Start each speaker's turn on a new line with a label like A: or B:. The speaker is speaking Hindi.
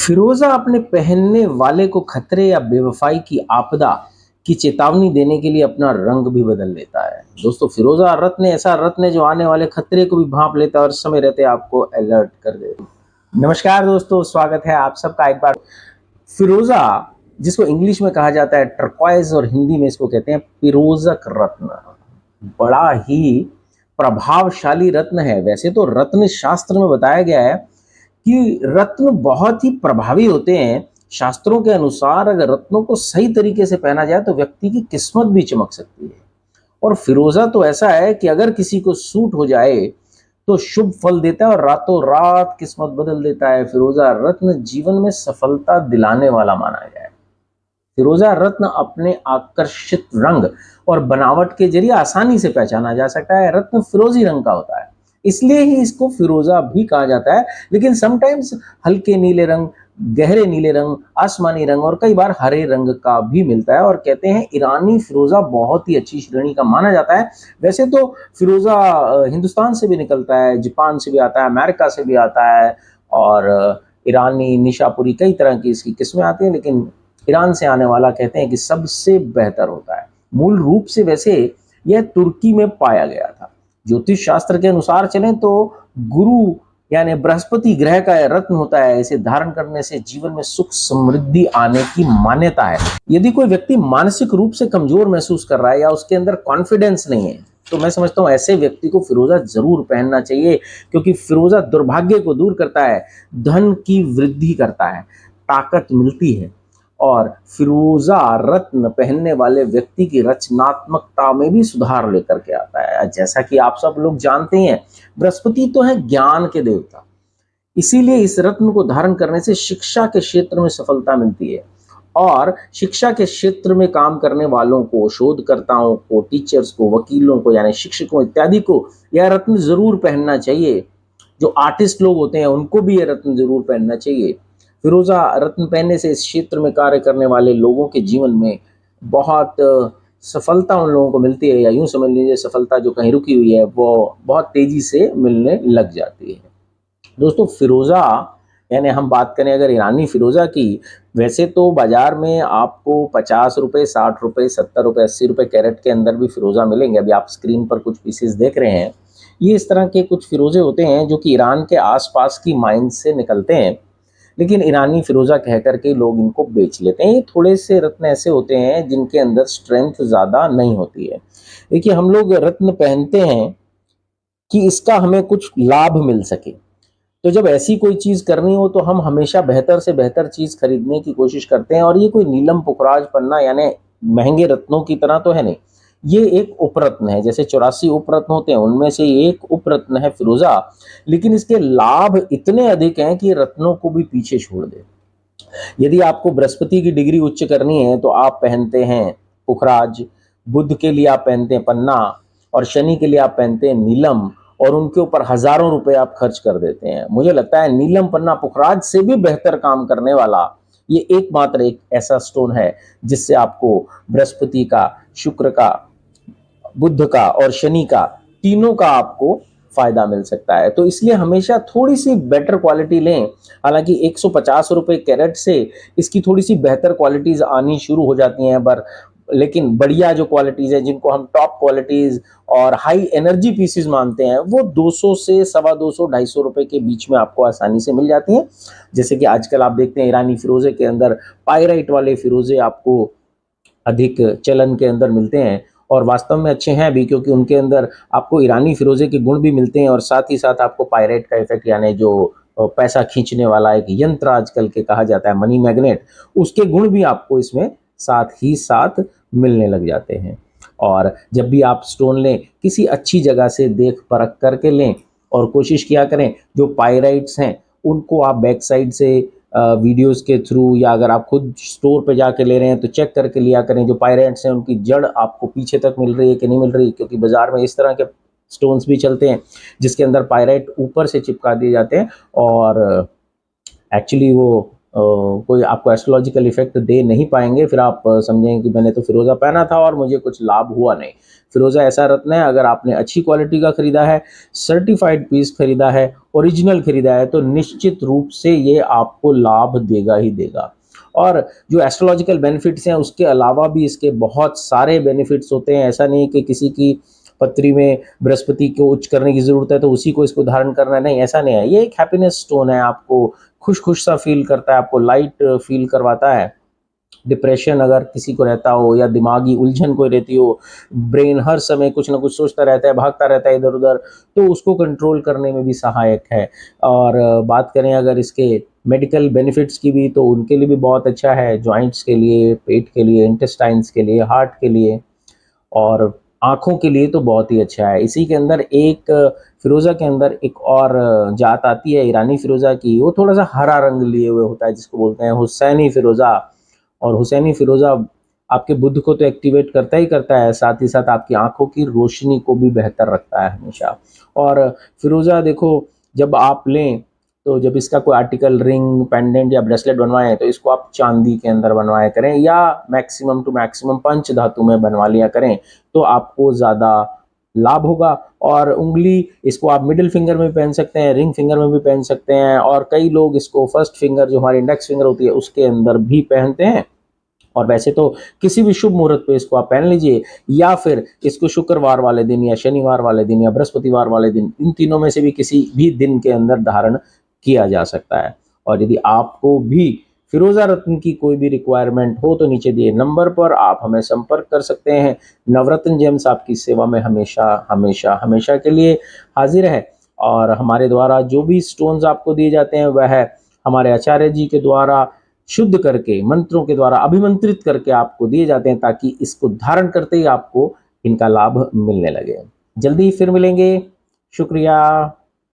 A: फिरोजा अपने पहनने वाले को खतरे या बेवफाई की आपदा की चेतावनी देने के लिए अपना रंग भी बदल लेता है। दोस्तों, फिरोजा रत्न ऐसा रत्न है जो आने वाले खतरे को भी भांप लेता है और समय रहते आपको अलर्ट कर देता है। नमस्कार दोस्तों, स्वागत है आप सबका एक बार। फिरोजा, जिसको इंग्लिश में कहा जाता है टर्क्वाइज और हिंदी में इसको कहते हैं पिरोजक रत्न, बड़ा ही प्रभावशाली रत्न है। वैसे तो रत्न शास्त्र में बताया गया है कि रत्न बहुत ही प्रभावी होते हैं। शास्त्रों के अनुसार अगर रत्नों को सही तरीके से पहना जाए तो व्यक्ति की किस्मत भी चमक सकती है। और फिरोजा तो ऐसा है कि अगर किसी को सूट हो जाए तो शुभ फल देता है और रातों रात किस्मत बदल देता है। फिरोजा रत्न जीवन में सफलता दिलाने वाला माना गया है। फिरोजा रत्न अपने आकर्षित रंग और बनावट के जरिए आसानी से पहचाना जा सकता है। रत्न फिरोजी रंग का होता है, इसलिए ही इसको फिरोजा भी कहा जाता है। लेकिन समटाइम्स हल्के नीले रंग, गहरे नीले रंग, आसमानी रंग और कई बार हरे रंग का भी मिलता है। और कहते हैं ईरानी फिरोजा बहुत ही अच्छी श्रेणी का माना जाता है। वैसे तो फिरोजा हिंदुस्तान से भी निकलता है, जापान से भी आता है, अमेरिका से भी आता है और ईरानी, निशापुरी, कई तरह की इसकी किस्में आती हैं। लेकिन ईरान से आने वाला कहते हैं कि सबसे बेहतर होता है। मूल रूप से वैसे यह तुर्की में पाया गया था। ज्योतिष शास्त्र के अनुसार चलें तो गुरु यानी बृहस्पति ग्रह का यह रत्न होता है। इसे धारण करने से जीवन में सुख समृद्धि आने की मान्यता है। यदि कोई व्यक्ति मानसिक रूप से कमजोर महसूस कर रहा है या उसके अंदर कॉन्फिडेंस नहीं है तो मैं समझता हूं ऐसे व्यक्ति को फिरोजा जरूर पहनना चाहिए, क्योंकि फिरोजा दुर्भाग्य को दूर करता है, धन की वृद्धि करता है, ताकत मिलती है और फिरोजा रत्न पहनने वाले व्यक्ति की रचनात्मकता में भी सुधार लेकर के आता है। जैसा कि आप सब लोग जानते हैं, बृहस्पति तो है ज्ञान के देवता, इसीलिए इस रत्न को धारण करने से शिक्षा के क्षेत्र में सफलता मिलती है। और शिक्षा के क्षेत्र में काम करने वालों को, शोधकर्ताओं को, टीचर्स को, वकीलों को यानी शिक्षकों इत्यादि को यह रत्न जरूर पहनना चाहिए। जो आर्टिस्ट लोग होते हैं उनको भी यह रत्न जरूर पहनना चाहिए। फिरोजा रत्न पहनने से इस क्षेत्र में कार्य करने वाले लोगों के जीवन में बहुत सफलता उन लोगों को मिलती है, या यूं समझ लीजिए सफलता जो कहीं रुकी हुई है वो बहुत तेजी से मिलने लग जाती है। दोस्तों, फिरोजा यानी हम बात करें अगर ईरानी फिरोजा की, वैसे तो बाजार में आपको 50 रुपये, 60 रुपये, 70 रुपये, 80 रुपये कैरेट के अंदर भी फिरोजा मिलेंगे। अभी आप स्क्रीन पर कुछ पीसेस देख रहे हैं, ये इस तरह के कुछ फिरोजे होते हैं जो कि ईरान के आसपास की माइन से निकलते हैं, लेकिन ईरानी फिरोजा कह करके लोग इनको बेच लेते हैं। ये थोड़े से रत्न ऐसे होते हैं जिनके अंदर स्ट्रेंथ ज़्यादा नहीं होती है। देखिए, हम लोग रत्न पहनते हैं कि इसका हमें कुछ लाभ मिल सके। तो जब ऐसी कोई चीज़ करनी हो तो हम हमेशा बेहतर से बेहतर चीज़ खरीदने की कोशिश करते हैं। और ये कोई नीलम, पुखराज, पन्ना यानी महंगे रत्नों की तरह तो है नहीं, ये एक उपरत्न है। जैसे 84 उपरत्न होते हैं, उनमें से एक उपरत्न है फिरोजा, लेकिन इसके लाभ इतने अधिक हैं कि रत्नों को भी पीछे छोड़ दे। यदि आपको बृहस्पति की डिग्री उच्च करनी है तो आप पहनते हैं पुखराज, बुध के लिए आप पहनते हैं पन्ना और शनि के लिए आप पहनते हैं नीलम, और उनके ऊपर हजारों रुपए आप खर्च कर देते हैं। मुझे लगता है नीलम, पन्ना, पुखराज से भी बेहतर काम करने वाला ये एकमात्र एक ऐसा स्टोन है जिससे आपको बृहस्पति का, शुक्र का, बुध का और शनि का, तीनों का आपको फायदा मिल सकता है। तो इसलिए हमेशा थोड़ी सी बेटर क्वालिटी लें। हालांकि 150 रुपये कैरेट से इसकी थोड़ी सी बेहतर क्वालिटीज आनी शुरू हो जाती हैं, पर लेकिन बढ़िया जो क्वालिटीज है, जिनको हम टॉप क्वालिटीज और हाई एनर्जी पीसीज मानते हैं, वो 200 से 250, 250 रुपए के बीच में आपको आसानी से मिल जाती हैं। जैसे कि आजकल आप देखते हैं ईरानी फिरोजे के अंदर पायराइट वाले फिरोजे आपको अधिक चलन के अंदर मिलते हैं, और वास्तव में अच्छे हैं भी, क्योंकि उनके अंदर आपको ईरानी फिरोजे के गुण भी मिलते हैं और साथ ही साथ आपको पायराइट का इफेक्ट यानी जो पैसा खींचने वाला एक यंत्र आजकल के कहा जाता है, मनी मैग्नेट, उसके गुण भी आपको इसमें साथ ही साथ मिलने लग जाते हैं। और जब भी आप स्टोन लें, किसी अच्छी जगह से देख परख करके लें और कोशिश किया करें जो पायराइट्स हैं उनको आप बैक साइड से वीडियोस के थ्रू, या अगर आप खुद स्टोर पे जाके ले रहे हैं तो चेक करके लिया करें जो पायराइट्स हैं उनकी जड़ आपको पीछे तक मिल रही है कि नहीं मिल रही। क्योंकि बाजार में इस तरह के स्टोन्स भी चलते हैं जिसके अंदर पायराइट ऊपर से चिपका दिए जाते हैं और एक्चुअली वो कोई आपको एस्ट्रोलॉजिकल इफेक्ट दे नहीं पाएंगे, फिर आप समझेंगे कि मैंने तो फिरोज़ा पहना था और मुझे कुछ लाभ हुआ नहीं। फिरोज़ा ऐसा रत्न है, अगर आपने अच्छी क्वालिटी का खरीदा है, सर्टिफाइड पीस खरीदा है, ओरिजिनल खरीदा है, तो निश्चित रूप से ये आपको लाभ देगा ही देगा। और जो एस्ट्रोलॉजिकल बेनिफिट्स हैं उसके अलावा भी इसके बहुत सारे बेनिफिट्स होते हैं। ऐसा नहीं कि किसी की पत्री में बृहस्पति को उच्च करने की ज़रूरत है तो उसी को इसको धारण करना है, नहीं, ऐसा नहीं है। ये एक हैप्पीनेस स्टोन है, आपको खुश खुश सा फील करता है, आपको लाइट फील करवाता है। डिप्रेशन अगर किसी को रहता हो या दिमागी उलझन कोई रहती हो, ब्रेन हर समय कुछ ना कुछ सोचता रहता है, भागता रहता है इधर उधर, तो उसको कंट्रोल करने में भी सहायक है। और बात करें अगर इसके मेडिकल बेनिफिट्स की भी, तो उनके लिए भी बहुत अच्छा है, जॉइंट्स के लिए, पेट के लिए, इंटेस्टाइन्स के लिए, हार्ट के लिए और आँखों के लिए तो बहुत ही अच्छा है। इसी के अंदर एक फ़िरोज़ा के अंदर एक और जात आती है ईरानी फ़िरोज़ा की, वो थोड़ा-सा हरा रंग लिए हुए होता है, जिसको बोलते हैं हुसैनी फ़िरोज़ा। और हुसैनी फ़िरोज़ा आपके बुद्ध को तो एक्टिवेट करता ही करता है, साथ ही साथ आपकी आँखों की रोशनी को भी बेहतर रखता है हमेशा। और फ़िरोज़ा देखो, जब आप लें, तो जब इसका कोई आर्टिकल, रिंग, पेंडेंट या ब्रेसलेट बनवाएँ, तो इसको आप चांदी के अंदर बनवाया करें या मैक्सिमम टू मैक्सिमम पंच धातु में बनवा लिया करें, तो आपको ज़्यादा लाभ होगा। और उंगली, इसको आप मिडिल फिंगर में भी पहन सकते हैं, रिंग फिंगर में भी पहन सकते हैं, और कई लोग इसको फर्स्ट फिंगर, जो हमारी इंडेक्स फिंगर होती है, उसके अंदर भी पहनते हैं। और वैसे तो किसी भी शुभ मुहूर्त पे इसको आप पहन लीजिए, या फिर इसको शुक्रवार वाले दिन या शनिवार वाले दिन या बृहस्पतिवार वाले दिन, इन तीनों में से भी किसी भी दिन के अंदर धारण किया जा सकता है। और यदि आपको भी फिरोजा रत्न की कोई भी रिक्वायरमेंट हो, तो नीचे दिए नंबर पर आप हमें संपर्क कर सकते हैं। नवरत्न जेम्स आपकी सेवा में हमेशा हमेशा हमेशा के लिए हाजिर है। और हमारे द्वारा जो भी स्टोन्स आपको दिए जाते हैं, वह हमारे आचार्य जी के द्वारा शुद्ध करके, मंत्रों के द्वारा अभिमंत्रित करके आपको दिए जाते हैं, ताकि इसको धारण करते ही आपको इनका लाभ मिलने लगे। जल्दी ही फिर मिलेंगे। शुक्रिया।